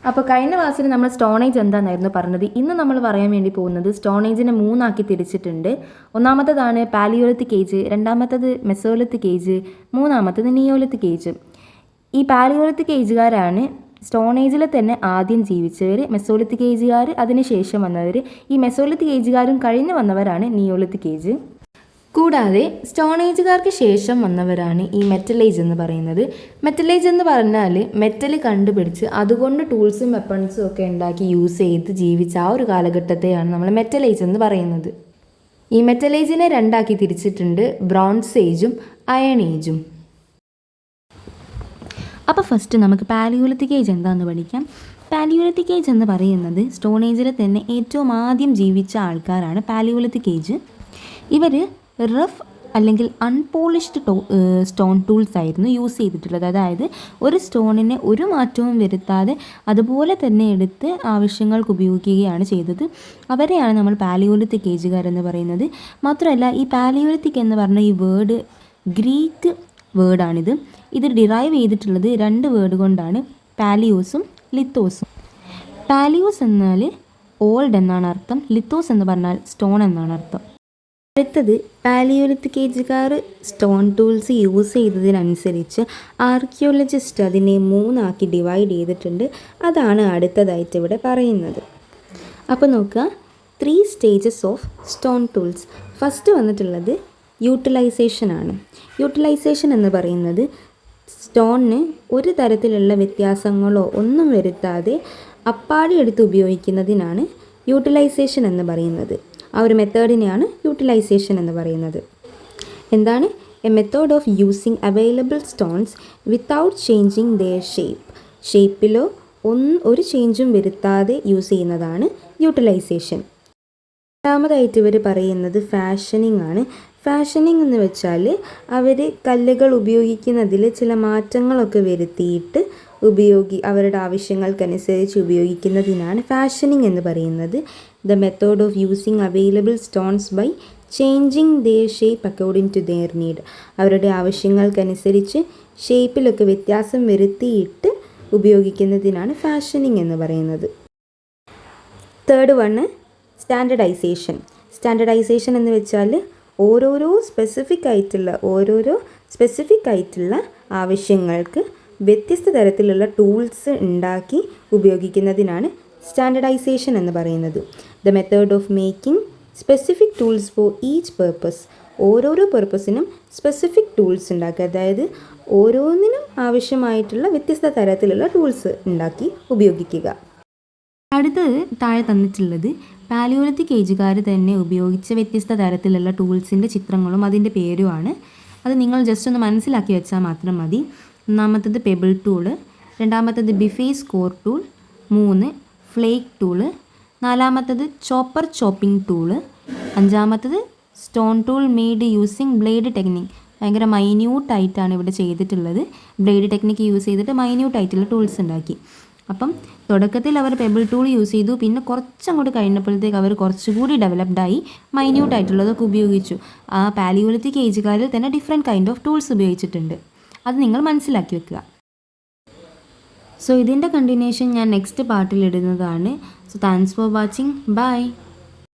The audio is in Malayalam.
അപ്പോൾ കഴിഞ്ഞ ക്ലാസ്സിൽ നമ്മൾ സ്റ്റോൺ ഏജ് എന്താണെന്നായിരുന്നു പറഞ്ഞത്. ഇന്ന് നമ്മൾ പറയാൻ വേണ്ടി പോകുന്നത് സ്റ്റോൺ ഏജിനെ മൂന്നാക്കി തിരിച്ചിട്ടുണ്ട്. ഒന്നാമത്തേതാണ് പാലിയോലിത്തിക് ഏജ്, രണ്ടാമത്തേത് മെസോലിത്തിക് ഏജ്, മൂന്നാമത്തേത് നിയോലിത്തിക് ഏജ്. ഈ പാലിയോലിത്തിക് ഏജുകാരാണ് സ്റ്റോൺ ഏജിൽ തന്നെ ആദ്യം ജീവിച്ചവർ, മെസോലിത്തിക് ഏജുകാർ അതിനുശേഷം വന്നവർ. ഈ മെസോലിത്തിക് ഏജുകാരും കഴിഞ്ഞ് വന്നവരാണ് നിയോലിത്തിക് ഏജ്. കൂടാതെ സ്റ്റോൺ ഏജുകാർക്ക് ശേഷം വന്നവരാണ് ഈ മെറ്റൽ ഏജ് എന്ന് പറയുന്നത്. മെറ്റൽ ഏജ് എന്ന് പറഞ്ഞാൽ മെറ്റൽ കണ്ടുപിടിച്ച് അതുകൊണ്ട് ടൂൾസും വെപ്പൺസും ഒക്കെ ഉണ്ടാക്കി യൂസ് ചെയ്ത് ജീവിച്ച ആ ഒരു കാലഘട്ടത്തെയാണ് നമ്മൾ മെറ്റൽ ഏജ് എന്ന് പറയുന്നത്. ഈ മെറ്റൽ ഏജിനെ രണ്ടാക്കി തിരിച്ചിട്ടുണ്ട്, ബ്രോൺസ് ഏജും അയൺ ഏജും. അപ്പോൾ ഫസ്റ്റ് നമുക്ക് പാലിയോലിത്തിക് ഏജ് എന്താണെന്ന് പഠിക്കാം. പാലിയോലിത്തിക് ഏജ് എന്ന് പറയുന്നത് സ്റ്റോൺ ഏജിൽ തന്നെ ഏറ്റവും ആദ്യം ജീവിച്ച ആൾക്കാരാണ് പാലിയോലിത്തിക് ഏജ്. ഇവർ റഫ് അല്ലെങ്കിൽ അൺപോളിഷ്ഡ് സ്റ്റോൺ ടൂൾസ് ആയിരുന്നു യൂസ് ചെയ്തിട്ടുള്ളത്. അതായത് ഒരു സ്റ്റോണിനെ ഒരു മാറ്റവും വരുത്താതെ അതുപോലെ തന്നെ എടുത്ത് ആവശ്യങ്ങൾക്ക് ഉപയോഗിക്കുകയാണ് ചെയ്തത്. അവരെയാണ് നമ്മൾ പാലിയോലിത്തിക് ഏജുകാരെന്ന് പറയുന്നത്. മാത്രമല്ല ഈ പാലിയോലിത്തിക് എന്ന് പറഞ്ഞ ഈ വേർഡ് ഗ്രീക്ക് വേർഡാണിത്. ഇത് ഡിറൈവ് ചെയ്തിട്ടുള്ളത് രണ്ട് വേർഡ് കൊണ്ടാണ്, പാലിയോസും ലിത്തോസും. പാലിയോസ് എന്നാൽ ഓൾഡ് എന്നാണ് അർത്ഥം, ലിത്തോസ് എന്ന് പറഞ്ഞാൽ സ്റ്റോൺ എന്നാണ് അർത്ഥം. അടുത്തത് പാലിയോലിത്തിക് ഏജുകാർ സ്റ്റോൺ ടൂൾസ് യൂസ് ചെയ്തതിനനുസരിച്ച് ആർക്കിയോളജിസ്റ്റ് അതിനെ മൂന്നാക്കി ഡിവൈഡ് ചെയ്തിട്ടുണ്ട്. അതാണ് അടുത്തതായിട്ട് ഇവിടെ പറയുന്നത്. അപ്പോൾ നോക്കുക, 3 stages of stone tools. First വന്നിട്ടുള്ളത് യൂട്ടിലൈസേഷൻ ആണ്. യൂട്ടിലൈസേഷൻ എന്ന് പറയുന്നത് സ്റ്റോണിന് ഒരു തരത്തിലുള്ള വ്യത്യാസങ്ങളോ ഒന്നും വരുത്താതെ അപ്പാടി എടുത്ത് ഉപയോഗിക്കുന്നതിനാണ് യൂട്ടിലൈസേഷൻ എന്ന് പറയുന്നത്. ആ ഒരു മെത്തേഡിനെയാണ് യൂട്ടിലൈസേഷൻ എന്ന് പറയുന്നത്. എന്താണ്? A method of using available stones without changing their shape. ഷേപ്പിലോ ഒരു ചേഞ്ചും വരുത്താതെ യൂസ് ചെയ്യുന്നതാണ് യൂട്ടിലൈസേഷൻ. രണ്ടാമതായിട്ട് ഇവർ പറയുന്നത് ഫാഷനിങ് ആണ്. ഫാഷനിങ് എന്ന് വെച്ചാൽ അവർ കല്ലുകൾ ഉപയോഗിക്കുന്നതിൽ ചില മാറ്റങ്ങളൊക്കെ വരുത്തിയിട്ട് അവരുടെ ആവശ്യങ്ങൾക്കനുസരിച്ച് ഉപയോഗിക്കുന്നതിനാണ് ഫാഷനിങ് എന്ന് പറയുന്നത്. The method of using available stones by changing their shape according to their need. അവരുടെ ആവശ്യങ്ങൾക്കനുസരിച്ച് ഷേപ്പിലൊക്കെ വ്യത്യാസം വരുത്തിയിട്ട് ഉപയോഗിക്കുന്നതിനാണ് ഫാഷനിങ് എന്ന് പറയുന്നത്. Third one standardisation. സ്റ്റാൻഡർഡൈസേഷൻ എന്ന് വെച്ചാൽ ഓരോരോ സ്പെസിഫിക് ആയിട്ടുള്ള ആവശ്യങ്ങൾക്ക് വ്യത്യസ്ത തരത്തിലുള്ള ടൂൾസ് ഉണ്ടാക്കി ഉപയോഗിക്കുന്നതിനാണ് സ്റ്റാൻഡർഡൈസേഷൻ എന്ന് പറയുന്നത്. The method of making specific tools for each purpose. ഓരോരോ പേർപ്പസിനും സ്പെസിഫിക് ടൂൾസ് ഉണ്ടാക്കുക, അതായത് ഓരോന്നിനും ആവശ്യമായിട്ടുള്ള വ്യത്യസ്ത തരത്തിലുള്ള ടൂൾസ് ഉണ്ടാക്കി ഉപയോഗിക്കുക. അടുത്തത് താഴെ തന്നിട്ടുള്ളത് പാലിയോലിത്തിക് ഏജുകാർ തന്നെ ഉപയോഗിച്ച വ്യത്യസ്ത തരത്തിലുള്ള ടൂൾസിൻ്റെ ചിത്രങ്ങളും അതിൻ്റെ പേരുമാണ്. അത് നിങ്ങൾ ജസ്റ്റ് ഒന്ന് മനസ്സിലാക്കി വെച്ചാൽ മാത്രം മതി. ഒന്നാമത്തത് പെബിൾ ടൂള്, രണ്ടാമത്തത് biface core tool, 3 flake tool, നാലാമത്തത് ചോപ്പിംഗ് ടൂള്, അഞ്ചാമത്തത് stone tool made using blade technique. ഭയങ്കര മൈന്യൂട്ടായിട്ടാണ് ഇവിടെ ചെയ്തിട്ടുള്ളത്. ബ്ലേഡ് ടെക്നിക്ക് യൂസ് ചെയ്തിട്ട് മൈന്യൂട്ടായിട്ടുള്ള ടൂൾസ് ഉണ്ടാക്കി. അപ്പം തുടക്കത്തിൽ അവർ പെബിൾ ടൂൾ യൂസ് ചെയ്തു, പിന്നെ കുറച്ചങ്ങോട്ട് കഴിഞ്ഞപ്പോഴത്തേക്ക് അവർ കുറച്ചുകൂടി ഡെവലപ്ഡായി മൈന്യൂട്ടായിട്ടുള്ളതൊക്കെ ഉപയോഗിച്ചു. ആ പാലിയോലിത്തിക് ഏജുകാരിൽ തന്നെ ഡിഫറെൻറ്റ് കൈൻഡ് ഓഫ് ടൂൾസ് ഉപയോഗിച്ചിട്ടുണ്ട്. അത് നിങ്ങൾ മനസ്സിലാക്കി വെക്കുക. സോ ഇതിൻ്റെ കണ്ടിന്യൂഷൻ ഞാൻ നെക്സ്റ്റ് പാർട്ടിൽ ഇടുന്നതാണ്. So thanks for watching. By.